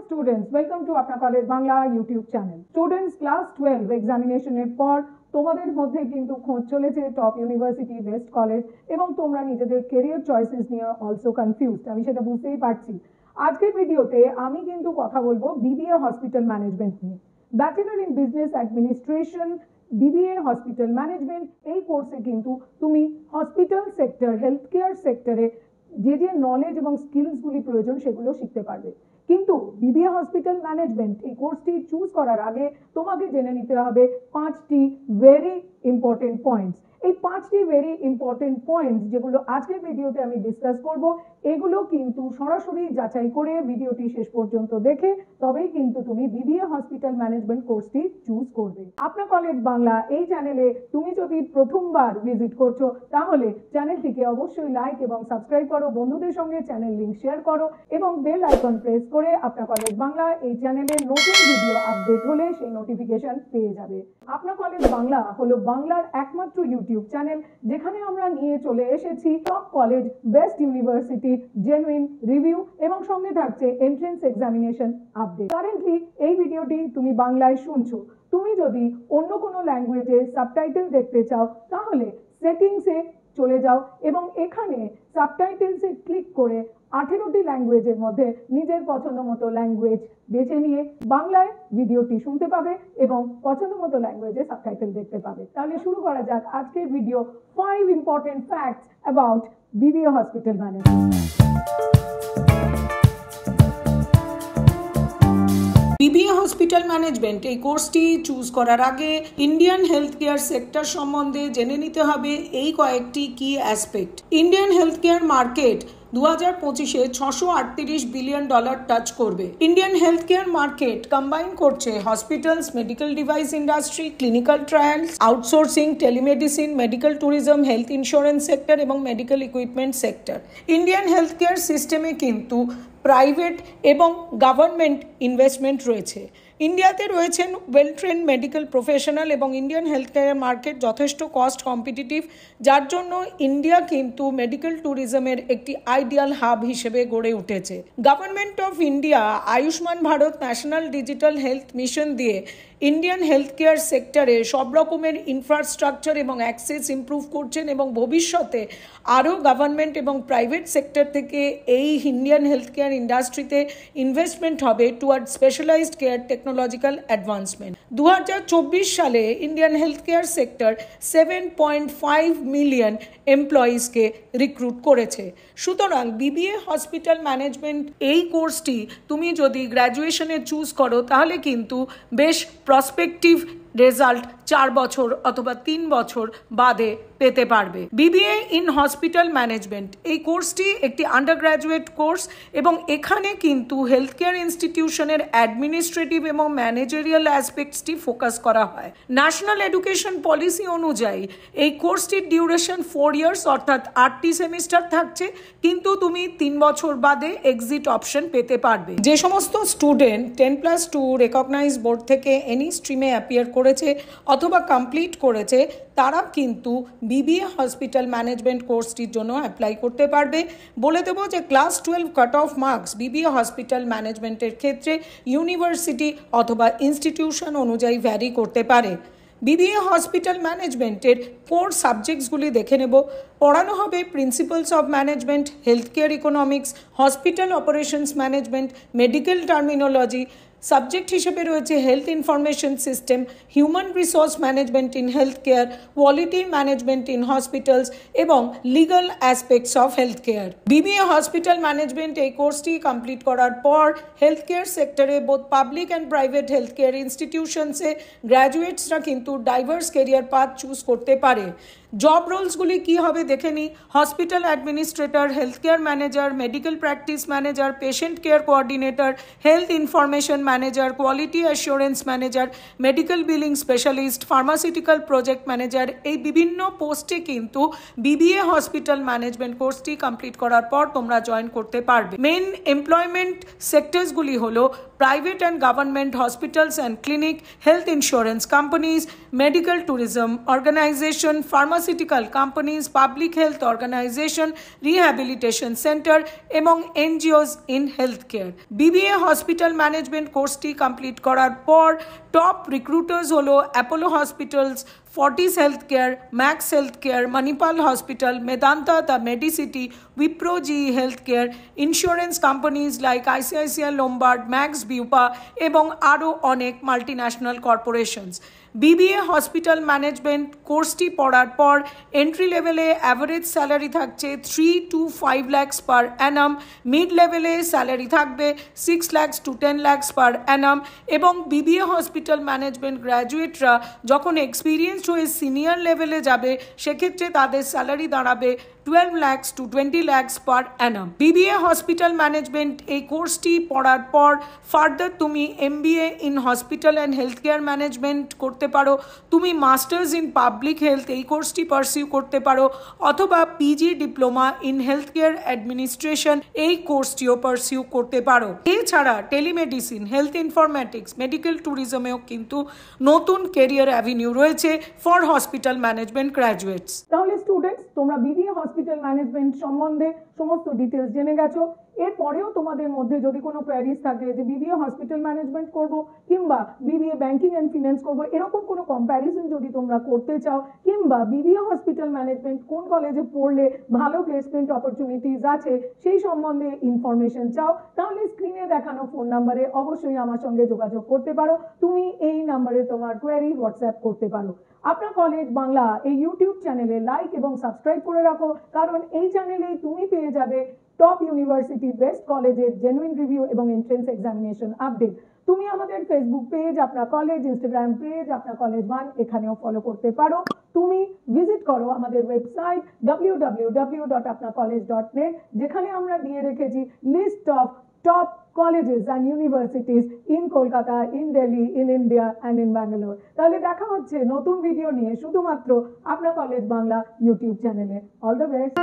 Students, welcome to আপনার college Bangla YouTube channel. Students, class 12 এক্সামিনেশনের পর তোমাদের মধ্যে কিন্তু খোঁজ চলেছে টপ ইউনিভার্সিটি, বেস্ট কলেজ, এবং তোমরা নিজেদের কেরিয়ার চয়েসেস নিয়ে অলসো কনফিউজড। আমি সেটা বুঝতেই পারছি। আজকের ভিডিওতে আমি কিন্তু কথা বলবো বিবিএ হসপিটাল ম্যানেজমেন্ট নিয়ে। Bachelor in business administration, BBA hospital management, এই কোর্সে কিন্তু তুমি হসপিটাল সেক্টর, হেলথ কেয়ার সেক্টরে যে নলেজ এবং স্কিলসগুলি প্রয়োজন সেগুলো শিখতে পারবে। কিন্তু বিবিএ হসপিটাল ম্যানেজমেন্ট এই কোর্সটি চুজ করার আগে তোমাকে জেনে নিতে হবে 5টি ভেরি ইম্পর্টেন্ট পয়েন্টস। এই 5টি ভেরি ইম্পর্টেন্ট পয়েন্টস যেগুলো আজকের ভিডিওতে আমি ডিসকাস করব, এগুলো কিন্তু সরাসরি যাচাই করে ভিডিওটি শেষ পর্যন্ত দেখে তবেই কিন্তু তুমি বিবিএ হসপিটাল ম্যানেজমেন্ট কোর্সটি চুজ করবে। আপনার কলেজ বাংলা এই চ্যানেলে তুমি যদি প্রথমবার ভিজিট করছো তাহলে চ্যানেলটিকে অবশ্যই লাইক এবং সাবস্ক্রাইব করো, বন্ধুদের সঙ্গে চ্যানেল লিংক শেয়ার করো এবং বেল আইকন প্রেস করে আপনার কলেজ বাংলা এই চ্যানেলে নতুন ভিডিও আপডেট হলে সেই নোটিফিকেশন পেয়ে যাবে। আপনার কলেজ বাংলা হলো বাংলার একমাত্র ইউটিউব চ্যানেল যেখানে আমরা নিয়ে চলে এসেছি টপ কলেজ, বেস্ট ইউনিভার্সিটির জেনুইন রিভিউ এবং সঙ্গে থাকছে এন্ট্রান্স এক্সামিনেশন আপডেট। কারেন্টলি এই ভিডিওটি তুমি বাংলায় শুনছো। তুমি যদি অন্য কোনো ল্যাঙ্গুয়েজে সাবটাইটেল দেখতে চাও তাহলে সেটিংসে চলে যাও এবং এখানে সাবটাইটেলসে ক্লিক করে 18টি ল্যাঙ্গুয়েজের মধ্যে নিজের পছন্দ মতো ল্যাঙ্গুয়েজ বেছে নিয়ে বাংলায় ভিডিওটি শুনতে পাবে এবং পছন্দ মতো ল্যাঙ্গুয়েজে সাবটাইটেল দেখতে পাবে। তাহলে শুরু করা যাক আজকের video. 5 important facts about BBA hospital management. BBA hospital management এই কোর্সটি চুজ করার আগে ইন্ডিয়ান হেলথ কেয়ার সেক্টর সম্বন্ধে জেনে নিতে হবে এই কয়েকটি কি aspect. Indian health care market 2025-এ $638 বিলিয়ন টাচ করবে। Indian health care market combine করছে hospitals, medical device industry, clinical trials, outsourcing, telemedicine, medical tourism, health insurance sector এবং medical equipment sector. Indian health care সিস্টেমে কিন্তু private এবং government investment রয়েছে। ইন্ডিয়াতে রয়েছেন ওয়েল ট্রেন্ড মেডিকেল প্রফেশনাল এবং Indian health care market যথেষ্ট কস্ট কম্পিটিটিভ, যার জন্য ইন্ডিয়া কিন্তু মেডিকেল ট্যুরিজমের একটি আইডিয়াল হাব হিসেবে গড়ে উঠেছে। Government of India Ayushman Bharat national digital health mission দিয়ে ইন্ডিয়ান হেলথ কেয়ার সেক্টরে সব রকমের ইনফ্রাস্ট্রাকচার এবং অ্যাক্সেস ইমপ্রুভ করছেন এবং ভবিষ্যতে আরও গভর্নমেন্ট এবং প্রাইভেট সেক্টর থেকে এই ইন্ডিয়ান হেলথ কেয়ার ইন্ডাস্ট্রিতে ইনভেস্টমেন্ট হবে toward specialised care technological advancement. 2024 সালে Indian health care sector 7.5 million এমপ্লয়িজকে রিক্রুট করেছে। সুতরাং বিবিএ হসপিটাল ম্যানেজমেন্ট এই কোর্সটি তুমি যদি গ্র্যাজুয়েশনে চুজ করো তাহলে কিন্তু বেশ প্রসপেক্টিভ রেজাল্ট 4 বছর অথবা 3 বছর বাদে পেতে পারবে। বিবিএ ইন হসপিটাল ম্যানেজমেন্ট এই কোর্সটি একটি আন্ডার গ্র্যাজুয়েট কোর্স এবং এখানে কিন্তু হেলথ কেয়ার ইনস্টিটিউশনের অ্যাডমিনিস্ট্রেটিভ এবং ম্যানেজারিয়াল অ্যাসপেক্টসটি ফোকাস করা হয়। ন্যাশনাল এডুকেশন পলিসি অনুযায়ী এই কোর্সটির ডিউরেশন 4 ইয়ার্স অর্থাৎ 8টি সেমিস্টার থাকছে, কিন্তু তুমি 3 বছর বাদে এক্সিট অপশন পেতে পারবে। যে সমস্ত স্টুডেন্ট 10+2 রেকগনাইজ বোর্ড থেকে এনি স্ট্রিমে অ্যাপিয়ার করেছে অথবা কমপ্লিট করেছে তারা কিন্তু বিবিএ হসপিটাল ম্যানেজমেন্ট কোর্সটির জন্য অ্যাপ্লাই করতে পারবে। বলে দেবো যে class 12 cut off marks BBA hospital ম্যানেজমেন্টের ক্ষেত্রে ইউনিভার্সিটি অথবা ইনস্টিটিউশন অনুযায়ী ভ্যারি করতে পারে। বিবিএ হসপিটাল ম্যানেজমেন্টের কোর সাবজেক্টসগুলি দেখে নেব। পড়ানো হবে principles of management, health care economics, hospital operations management, medical terminology. Subject হিসেবে রয়েছে health information system, human resource management in health care, quality management in hospitals এবং legal aspects of health care. BBA hospital management এই কোর্সটি complete করার পর health care সেক্টরে both public and private health care ইনস্টিটিউশনসে গ্র্যাজুয়েটসরা কিন্তু ডাইভার্স কেরিয়ার পাথ চুজ করতে পারে। জব রোলসগুলি কী হবে দেখে নিই। Hospital administrator, health care manager, medical practice manager, patient care coordinator, health information manager, quality assurance manager, medical billing specialist, pharmaceutical project manager, এই বিভিন্ন পোস্টে কিন্তু বিবিএ হসপিটাল ম্যানেজমেন্ট কোর্সটি কমপ্লিট করার পর তোমরা জয়েন করতে পারবে। মেন এমপ্লয়মেন্ট সেক্টরসগুলি হলো private and government hospitals and clinic, health insurance companies, medical tourism organization, pharmaceutical companies, public health organization, rehabilitation center এবং NGOs in healthcare. BBA hospital management কোর্সটি complete করার পর টপ রিক্রুটার্স হলো Apollo hospitals, Fortis Healthcare, Max Healthcare, Manipal Hospital, Medanta, the Medicity, Wipro GE Healthcare, insurance companies like ICICI Lombard, Max Bupa এবং আরও অনেক multinational corporations. BBA hospital management কোর্সটি পড়ার পর এন্ট্রি লেভেলে অ্যাভারেজ স্যালারি থাকছে 3 to 5 lakhs per Anam, mid লেভেলে salary থাকবে 6 lakhs to 10 lakhs পার অ্যানাম এবং বিবিএ হসপিটাল ম্যানেজমেন্ট গ্র্যাজুয়েটরা যখন এক্সপিরিয়েন্সড হয়ে সিনিয়র লেভেলে যাবে সেক্ষেত্রে তাদের স্যালারি দাঁড়াবে 12 lakhs to 20 lakhs per Anam. BBA hospital management এই কোর্সটি পড়ার পর ফার্দার তুমি MBA in hospital and health care management করতে পারো, তুমি মাস্টার্স ইন পাবলিক হেলথ এই কোর্সটি পারসিউ করতে পারো, অথবা PG diploma in health care administration এই কোর্সটিও পারসিউ করতে পারো। এছাড়া টেলিমেডিসিন, হেলথ ইনফরমেটিক্স, মেডিকেল ট্যুরিজমেও কিন্তু নতুন কেরিয়ার অ্যাভিনিউ রয়েছে ফর হসপিটাল ম্যানেজমেন্ট গ্র্যাজুয়েটস। তাহলে স্টুডেন্টস, তোমরা বিবিএ হসপিটাল ম্যানেজমেন্ট সম্বন্ধে সমস্ত ডিটেলস জেনে গেছো। এরপরেও তোমাদের মধ্যে যদি কোনো কোয়ারিজ থাকে যে বিবিএ হসপিটাল ম্যানেজমেন্ট করব কিংবা বিবিএ ব্যাংকিং অ্যান্ড ফিন্যান্স করব, এরকম কোনো কম্প্যারিজন যদি তোমরা করতে চাও কিংবা বিবিএ হসপিটাল ম্যানেজমেন্ট কোন কলেজে পড়লে ভালো প্লেসমেন্ট অপরচুনিটিস আছে সেই সম্বন্ধে ইনফরমেশন চাও, তাহলে স্ক্রিনে দেখানো ফোন নাম্বারে অবশ্যই আমার সঙ্গে যোগাযোগ করতে পারো। তুমি এই নাম্বারে তোমার কোয়ারি হোয়াটসঅ্যাপ করতে পারো। আপনার কলেজ বাংলা এই ইউটিউব চ্যানেলে লাইক এবং সাবস্ক্রাইব করে রাখো, কারণ এই চ্যানেলেই তুমি পেয়ে যাবে টপ ইউনিভার্সিটি বেস্ট কলেজের জেনুইন রিভিউ এবং এন্ট্রেন্স এক্সামিনেশন আপডেট। তুমি আমাদের ফেসবুক পেজ আপনার কলেজ, ইনস্টাগ্রাম পেজ আপনার কলেজ ওয়ান এখানেও ফলো করতে পারো। তুমি ভিজিট করো আমাদের ওয়েবসাইট www.apnacollege.net, যেখানে আমরা দিয়ে রেখেছি list of top colleges and universities in Kolkata, in Delhi, in India and in Bangalore. তাহলে দেখা হচ্ছে নতুন ভিডিও নিয়ে শুধুমাত্র আপনার কলেজ বাংলা ইউটিউব চ্যানেলে। All the best.